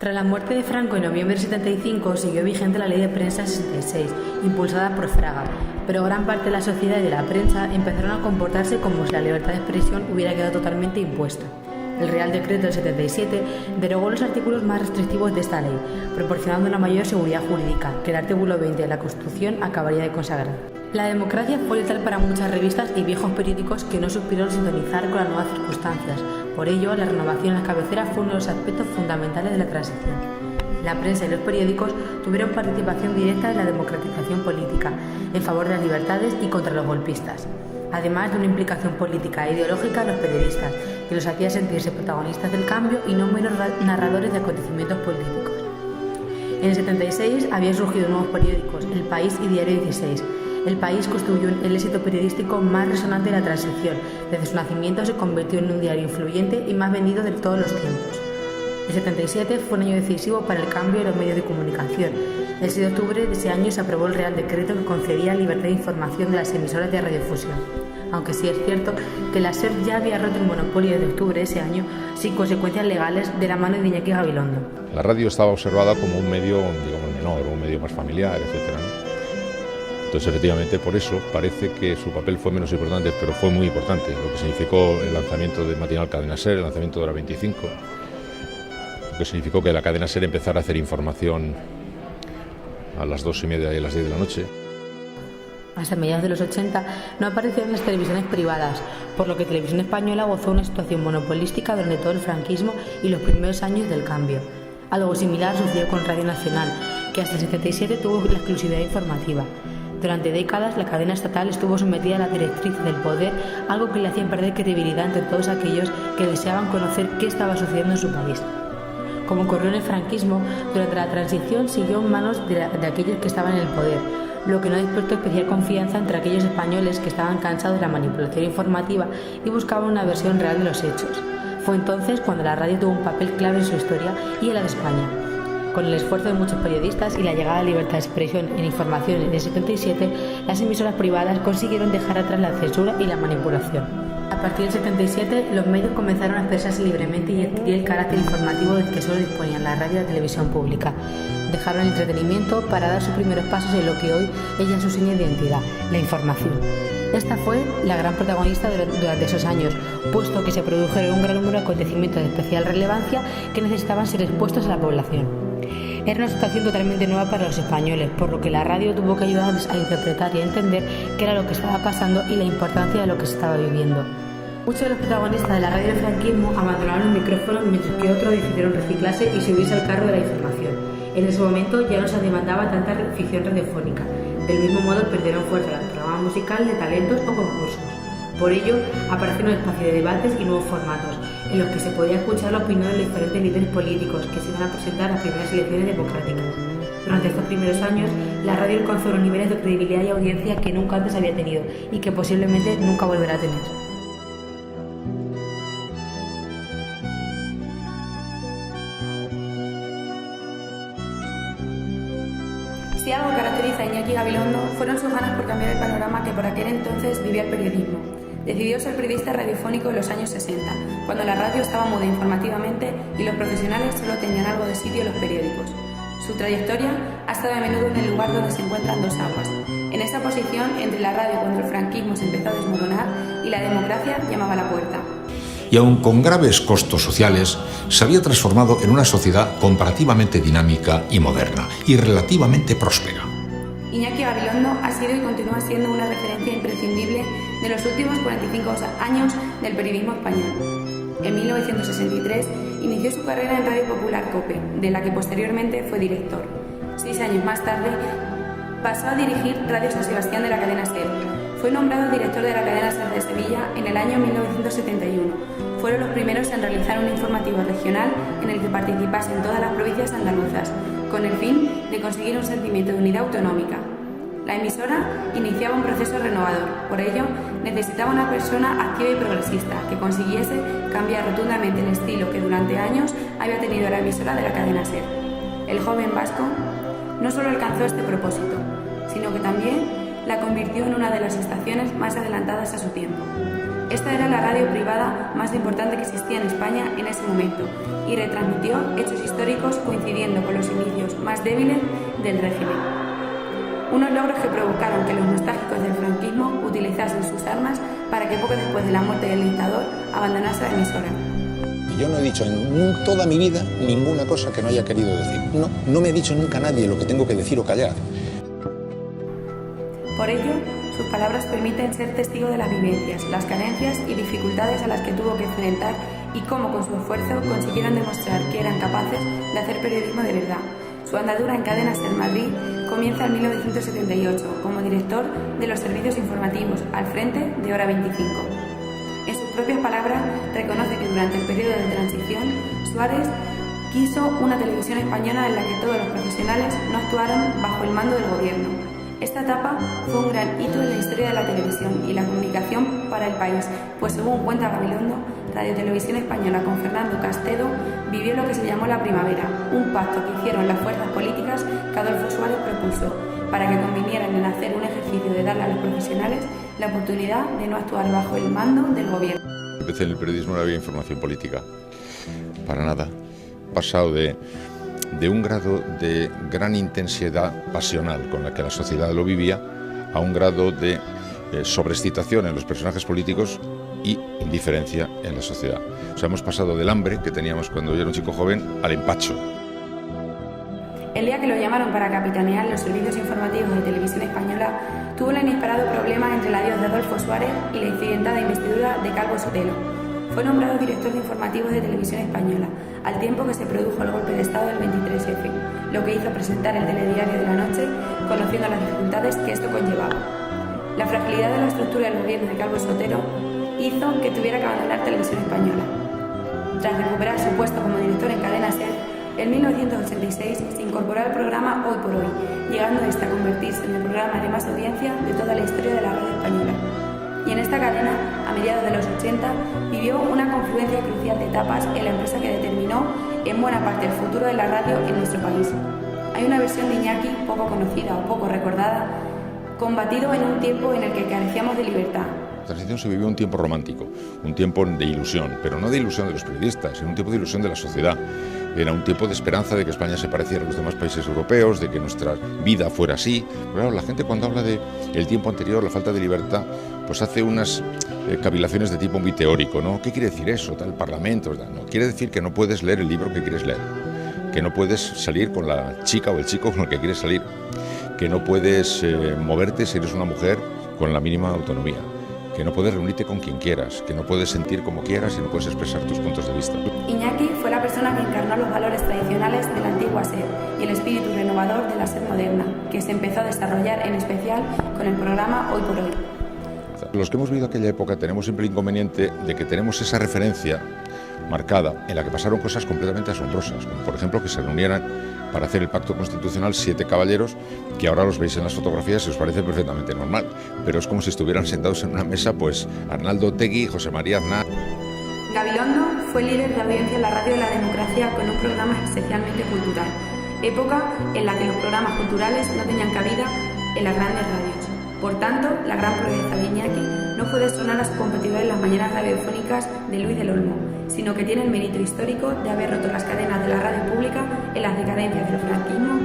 Tras la muerte de Franco en noviembre de 75, siguió vigente la Ley de Prensa 66, impulsada por Fraga, pero gran parte de la sociedad y de la prensa empezaron a comportarse como si la libertad de expresión hubiera quedado totalmente impuesta. El Real Decreto del 77 derogó los artículos más restrictivos de esta ley, proporcionando una mayor seguridad jurídica, que el artículo 20 de la Constitución acabaría de consagrar. La democracia fue letal para muchas revistas y viejos periódicos que no supieron sintonizar con las nuevas circunstancias. Por ello, la renovación en las cabeceras fue uno de los aspectos fundamentales de la transición. La prensa y los periódicos tuvieron participación directa en la democratización política, en favor de las libertades y contra los golpistas, además de una implicación política e ideológica de los periodistas, que los hacía sentirse protagonistas del cambio y no menos narradores de acontecimientos políticos. En el 76 habían surgido nuevos periódicos, El País y Diario 16. El País constituyó el éxito periodístico más resonante de la transición. Desde su nacimiento se convirtió en un diario influyente y más vendido de todos los tiempos. El 77 fue un año decisivo para el cambio de los medios de comunicación. El 6 de octubre de ese año se aprobó el Real Decreto que concedía libertad de información de las emisoras de radiodifusión. Aunque sí es cierto que la SER ya había roto el monopolio desde octubre de ese año, sin consecuencias legales, de la mano de Iñaki Gabilondo. La radio estaba observada como un medio, digamos, menor, un medio más familiar, etc. Entonces, efectivamente, por eso parece que su papel fue menos importante, pero fue muy importante, lo que significó el lanzamiento del matinal Cadena SER, el lanzamiento de Hora 25, lo que significó que la Cadena SER empezara a hacer información a las 2:30 y a las 10 de la noche. Hasta mediados de los 80 no aparecieron las televisiones privadas, por lo que Televisión Española gozó una situación monopolística durante todo el franquismo y los primeros años del cambio. Algo similar sucedió con Radio Nacional, que hasta el 77 tuvo la exclusividad informativa. Durante décadas, la cadena estatal estuvo sometida a la directriz del poder, algo que le hacía perder credibilidad entre todos aquellos que deseaban conocer qué estaba sucediendo en su país. Como ocurrió en el franquismo, durante la transición siguió en manos de aquellos que estaban en el poder, lo que no despertó especial confianza entre aquellos españoles que estaban cansados de la manipulación informativa y buscaban una versión real de los hechos. Fue entonces cuando la radio tuvo un papel clave en su historia y en la de España. Con el esfuerzo de muchos periodistas y la llegada de la libertad de expresión en información en el 77, las emisoras privadas consiguieron dejar atrás la censura y la manipulación. A partir del 77, los medios comenzaron a expresarse libremente y adquirir el carácter informativo del que solo disponían la radio y la televisión pública. Dejaron el entretenimiento para dar sus primeros pasos en lo que hoy es ya su seña de identidad, la información. Esta fue la gran protagonista durante esos años, puesto que se produjeron un gran número de acontecimientos de especial relevancia que necesitaban ser expuestos a la población. Era una situación totalmente nueva para los españoles, por lo que la radio tuvo que ayudarles a interpretar y a entender qué era lo que estaba pasando y la importancia de lo que se estaba viviendo. Muchos de los protagonistas de la radio del franquismo abandonaron el micrófono, mientras que otros decidieron reciclarse y subirse al carro de la información. En ese momento ya no se demandaba tanta ficción radiofónica. Del mismo modo perdieron fuerza el programa musical de talentos o concursos. Por ello, aparecieron espacios de debates y nuevos formatos, en los que se podía escuchar la opinión de los diferentes líderes políticos que se iban a presentar a las primeras elecciones democráticas. Durante estos primeros años, la radio alcanzó unos niveles de credibilidad y audiencia que nunca antes había tenido y que posiblemente nunca volverá a tener. Si algo caracteriza a Iñaki Gabilondo fueron sus ganas por cambiar el panorama que por aquel entonces vivía el periodismo. Decidió ser periodista radiofónico en los años 60, cuando la radio estaba muda informativamente y los profesionales solo tenían algo de sitio en los periódicos. Su trayectoria ha estado a menudo en el lugar donde se encuentran dos aguas, en esa posición entre la radio cuando el franquismo se empezó a desmoronar y la democracia llamaba a la puerta. Y aun con graves costos sociales, se había transformado en una sociedad comparativamente dinámica y moderna, y relativamente próspera. Iñaki Gabilondo ha sido y continúa siendo una referencia imprescindible de los últimos 45 años del periodismo español. En 1963 inició su carrera en Radio Popular COPE, de la que posteriormente fue director. 6 años más tarde pasó a dirigir Radio San Sebastián de la cadena SER. Fue nombrado director de la cadena SER de Sevilla en el año 1971. Fueron los primeros en realizar un informativo regional en el que participasen todas las provincias andaluzas, con el fin de conseguir un sentimiento de unidad autonómica. La emisora iniciaba un proceso renovador, por ello necesitaba una persona activa y progresista que consiguiese cambiar rotundamente el estilo que durante años había tenido la emisora de la cadena SER. El joven vasco no solo alcanzó este propósito, sino que también la convirtió en una de las estaciones más adelantadas a su tiempo. Esta era la radio privada más importante que existía en España en ese momento y retransmitió hechos históricos coincidiendo con los inicios más débiles del régimen. Unos logros que provocaron que los nostálgicos del franquismo utilizasen sus armas para que poco después de la muerte del dictador abandonase la emisora. Yo no he dicho en toda mi vida ninguna cosa que no haya querido decir. No me ha dicho nunca nadie lo que tengo que decir o callar. Por ello, sus palabras permiten ser testigo de las vivencias, las carencias y dificultades a las que tuvo que enfrentar y cómo con su esfuerzo consiguieron demostrar que eran capaces de hacer periodismo de verdad. Su andadura en Cadena SER Madrid comienza en 1978 como director de los servicios informativos al frente de Hora 25. En sus propias palabras, reconoce que durante el periodo de transición, Suárez quiso una televisión española en la que todos los profesionales no actuaran bajo el mando del gobierno. Esta etapa fue un gran hito en la historia de la televisión y la comunicación para el país, pues según cuenta Gabilondo, Radio Televisión Española con Fernando Castedo vivió lo que se llamó la primavera, un pacto que hicieron las fuerzas políticas que Adolfo Suárez propuso para que convinieran en hacer un ejercicio de darle a los profesionales la oportunidad de no actuar bajo el mando del gobierno. Empecé en el periodismo, no había información política, para nada. He pasado de un grado de gran intensidad pasional con la que la sociedad lo vivía a un grado de sobreexcitación en los personajes políticos y indiferencia en la sociedad. O sea, hemos pasado del hambre que teníamos cuando yo era un chico joven al empacho. El día que lo llamaron para capitanear los servicios informativos de Televisión Española, tuvo el inesperado problema entre el adiós de Adolfo Suárez y la incidentada investidura de Calvo Sotelo. Fue nombrado director de informativos de Televisión Española, al tiempo que se produjo el golpe de Estado del 23F, lo que hizo presentar el telediario de la noche, conociendo las dificultades que esto conllevaba. La fragilidad de la estructura del gobierno de Calvo Sotelo hizo que tuviera que abandonar Televisión Española. Tras recuperar su puesto como director en Cadena SER, en 1986 se incorporó al programa Hoy por Hoy, llegando a convertirse en el programa de más audiencia de toda la historia de la radio española. Y en esta cadena, a mediados de los 80, vivió una confluencia crucial de etapas en la empresa que determinó en buena parte el futuro de la radio en nuestro país. Hay una versión de Iñaki poco conocida o poco recordada, combatido en un tiempo en el que carecíamos de libertad. La transición se vivió un tiempo romántico, un tiempo de ilusión, pero no de ilusión de los periodistas, era un tiempo de ilusión de la sociedad. Era un tiempo de esperanza de que España se pareciera a los demás países europeos, de que nuestra vida fuera así. Pero claro, la gente cuando habla del tiempo anterior, la falta de libertad, pues hace unas cavilaciones de tipo muy teórico, ¿no? ¿Qué quiere decir eso? Tal Parlamento, no. Quiere decir que no puedes leer el libro que quieres leer, que no puedes salir con la chica o el chico con el que quieres salir, que no puedes moverte si eres una mujer con la mínima autonomía, que no puedes reunirte con quien quieras, que no puedes sentir como quieras y no puedes expresar tus puntos de vista. Iñaki fue la persona que encarnó los valores tradicionales de la antigua SER y el espíritu renovador de la SER moderna, que se empezó a desarrollar en especial con el programa Hoy por Hoy. Los que hemos vivido aquella época tenemos siempre el inconveniente de que tenemos esa referencia marcada en la que pasaron cosas completamente asombrosas, como por ejemplo que se reunieran para hacer el pacto constitucional 7 caballeros, que ahora los veis en las fotografías y os parece perfectamente normal, pero es como si estuvieran sentados en una mesa pues Arnaldo Otegi, José María Aznar. Gabilondo fue líder de audiencia en la radio de la democracia con un programa especialmente cultural, época en la que los programas culturales no tenían cabida en las grandes radios. Por tanto, la gran proeza de Iñaki no fue destronar a su competidor en las mañanas radiofónicas de Luis del Olmo, sino que tiene el mérito histórico de haber roto las cadenas de la radio pública en las decadencias del franquismo